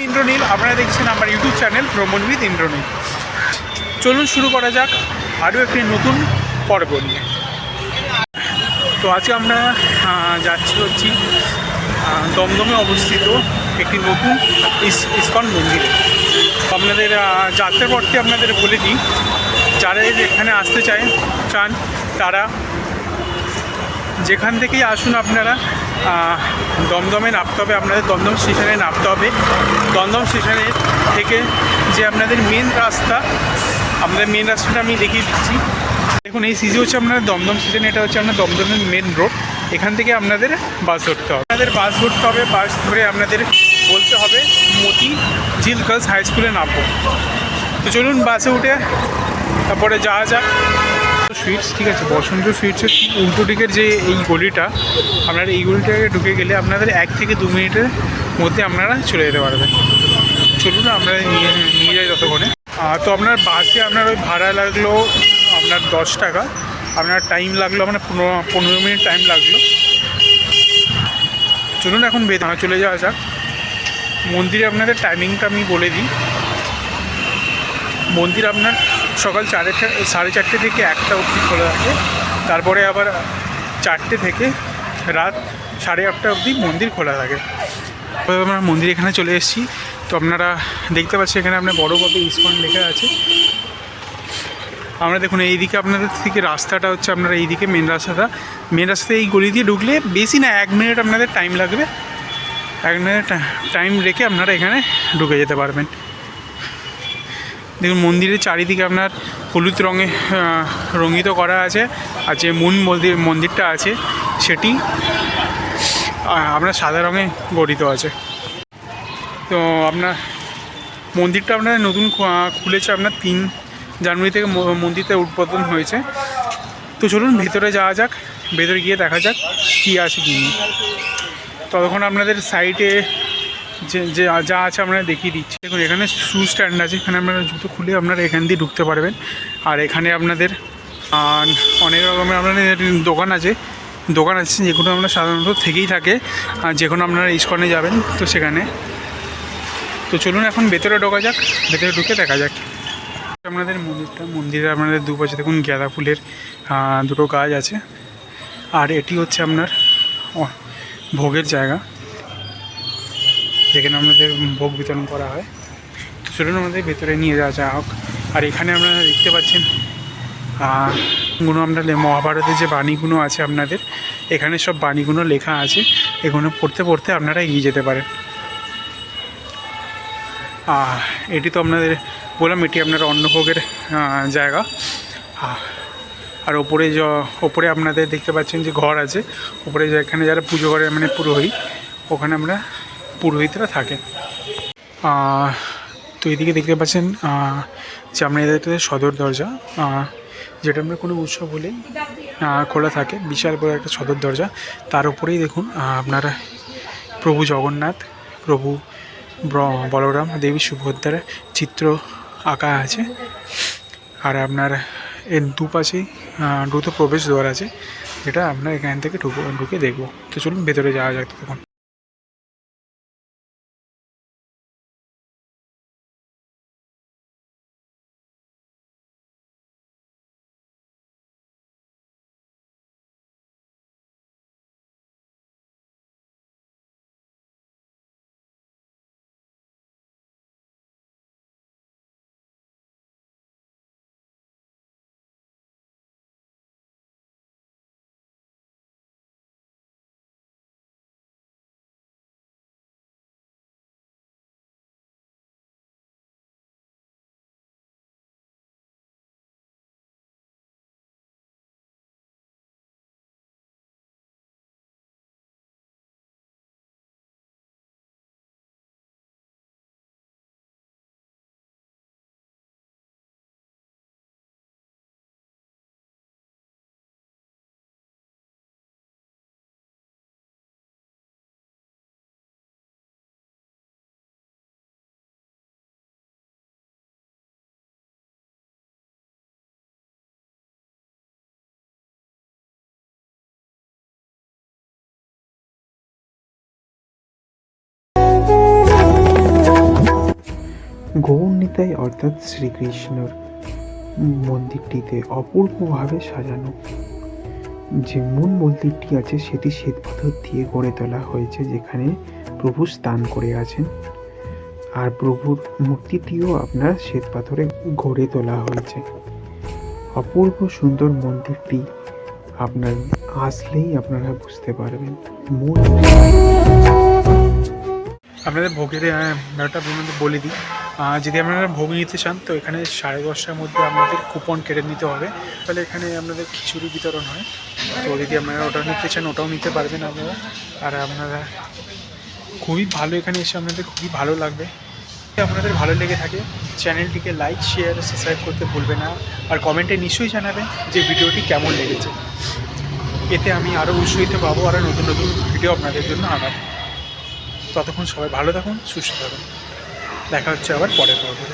ইন্দ্রনীল, আপনারা দেখছেন আমার ইউটিউব চ্যানেল ভ্রমণ উইথ ইন্দ্রনীল। চলুন শুরু করা যাক আরও একটি নতুন পর্ব নিয়ে। তো আজকে আমরা যাচ্ছি দমদমে অবস্থিত একটি নতুন ইসকন মন্দিরে। আপনাদের যাত্রার পথটি আপনাদের বলে দিই, যারা এখানে আসতে চান তারা যেখান থেকেই আসুন আপনারা দমদমে নামতে হবে, আপনাদের দমদম স্টেশনে নামতে হবে। দমদম স্টেশনে থেকে যে আপনাদের মেন রাস্তা, আপনাদের মেন রাস্তাটা আমি দেখিয়ে দিচ্ছি। দেখুন, এই সিজি হচ্ছে আপনাদের দমদম স্টেশন, এটা হচ্ছে আপনার দমদমের মেন রোড। এখান থেকে আপনাদের বাস ধরতে হবে, বাস ধরে আপনাদের বলতে হবে মতি ঝিল গার্লস হাই স্কুলে নামবো। তো চলুন বাসে উঠে তারপরে যাওয়া যাক। সুইটস, ঠিক আছে, বসন্ত সুইটসের উল্টো দিকের যে এই গলিটা, আপনারা এই গলিটাকে ঢুকে গেলে আপনাদের 1 থেকে 2 মিনিটের মধ্যে আপনারা চলে যেতে পারবেন। চলুন আমরা নিয়ে যাই ততক্ষণে। তো আপনার বাসে আপনার ওই ভাড়া লাগলো আপনার 10 টাকা, আপনার টাইম লাগলো আপনার 15 মিনিট টাইম লাগলো। চলুন এখন চলে যাওয়া যাক মন্দিরে। আপনাদের টাইমিংটা আমি বলে দিই। মন্দির আপনার সকাল 4:30 থেকে 1টা অবধি খোলা থাকে, তারপরে আবার 4টে থেকে রাত 8:30 অবধি মন্দির খোলা থাকে। আমরা মন্দির এখানে চলে এসেছি। তো আপনারা দেখতে পাচ্ছেন এখানে আপনার বড়ভাবে ইসকন লেখা আছে। আমরা দেখুন এইদিকে আপনাদের থেকে রাস্তাটা হচ্ছে, আপনারা এইদিকে মেন রাস্তাতে এই গলি দিয়ে ঢুকলে বেশি না 1 মিনিট আপনাদের টাইম লাগবে। 1 মিনিট টাইম রেখে আপনারা এখানে ঢুকে যেতে পারবেন। দেখুন মন্দিরের চারিদিকে আপনার হলুদ রঙে রঙিত করা আছে, আর যে মূল মন্দিরটা আছে সেটি আপনার সাদা রঙে গঠিত আছে। তো আপনার মন্দিরটা আপনার নতুন খুলেছে, আপনার 3 জানুয়ারি থেকে মন্দিরটা উদ্বোধন হয়েছে। তো চলুন ভেতরে যাওয়া যাক, ভেতরে গিয়ে দেখা যাক কী আছে কী নেই। ততক্ষণ আপনাদের সাইডে যে যা আছে আপনারা দেখিয়ে দিচ্ছি। দেখুন এখানে শু স্ট্যান্ড আছে, এখানে আপনারা জুতো খুলে আপনারা এখান দিয়ে ঢুকতে পারবেন। আর এখানে আপনাদের অনেক রকমের আপনাদের দোকান আছে যেগুলো আপনার সাধারণত থেকেই থাকে, আর যেখানে আপনারা ইসকনে যাবেন তো সেখানে। তো চলুন এখন ভেতরে ঢোকা যাক, ভেতরে ঢুকে দেখা যাক আপনাদের মন্দিরে আপনাদের দুপাশে দেখুন গাঁদা ফুলের 2টো গাছ আছে। আর এটি হচ্ছে আপনার ভোগের জায়গা, যেখানে আমাদের ভোগ বিতরণ করা হয়। তো চলুন আমাদের ভেতরে নিয়ে যাওয়া হোক। আর এখানে আপনারা দেখতে পাচ্ছেন আপনাদের মহাভারতের যে বাণীগুলো আছে আপনাদের এখানে সব বাণীগুলো লেখা আছে, এগুলো পড়তে আপনারা এগিয়ে যেতে পারেন। এটি তো আপনাদের বললাম, এটি আপনার অন্নভোগের জায়গা। আর ওপরে আপনাদের দেখতে পাচ্ছেন যে ঘর আছে, ওপরে যেখানে যারা পুজো করে মানে পুরোহিত, ওখানে আমরা পুরোহিতরা থাকে। তো এদিকে দেখতে পাচ্ছেন যে আপনাদের সদর দরজা, যেটা আমরা কোনো উৎসব হলেই খোলা থাকে, বিশাল বড় একটা সদর দরজা। তার উপরেই দেখুন আপনারা প্রভু জগন্নাথ, প্রভু বলরাম, দেবী সুভদ্রার চিত্র আঁকা আছে। আর আপনার এর দুপাশেই দ্রুত প্রবেশ দ্বার আছে, যেটা আমরা এখান থেকে ঢুকে দেখবো। তো চলুন ভেতরে যাওয়া যাক তখন। গৌরনিতাই অর্থাৎ শ্রীকৃষ্ণর মন্দিরটিতে অপূর্বভাবে সাজানো। যে মূল মন্দিরটি আছে সেটি শ্বেতপাথর দিয়ে গড়ে তোলা হয়েছে, যেখানে প্রভু স্নান করে আছেন। আর প্রভুর মূর্তিটিও আপনার শ্বেতপাথরে গড়ে তোলা হয়েছে। অপূর্ব সুন্দর মন্দিরটি আপনার আসলেই আপনারা বুঝতে পারবেন। মূল আপনাদের ভোগের ব্যাপারটা আপনাদের বলে দিই। যদি আপনারা ভোগ নিতে চান তো এখানে 10:30টার মধ্যে আপনাদের কুপন কেটে নিতে হবে। তাহলে এখানে আপনাদের খিচুড়ি বিতরণ হয়, তো যদি আপনারা ওটা নিতে চান ওটাও নিতে পারবেন আপনারা। আর আপনারা খুবই ভালো, এখানে এসে আপনাদের খুবই ভালো লাগবে। আপনাদের ভালো লেগে থাকে চ্যানেলটিকে লাইক, শেয়ার, সাবস্ক্রাইব করতে ভুলবে না। আর কমেন্টে নিশ্চয়ই জানাবেন যে ভিডিওটি কেমন লেগেছে। এতে আমি আরও উৎসাহিত পাবো, আরও নতুন নতুন ভিডিও আপনাদের জন্য আনার। ততক্ষণ সবাই ভালো থাকুন, সুস্থ থাকুন। দেখা হচ্ছে আবার পরের পর্বে।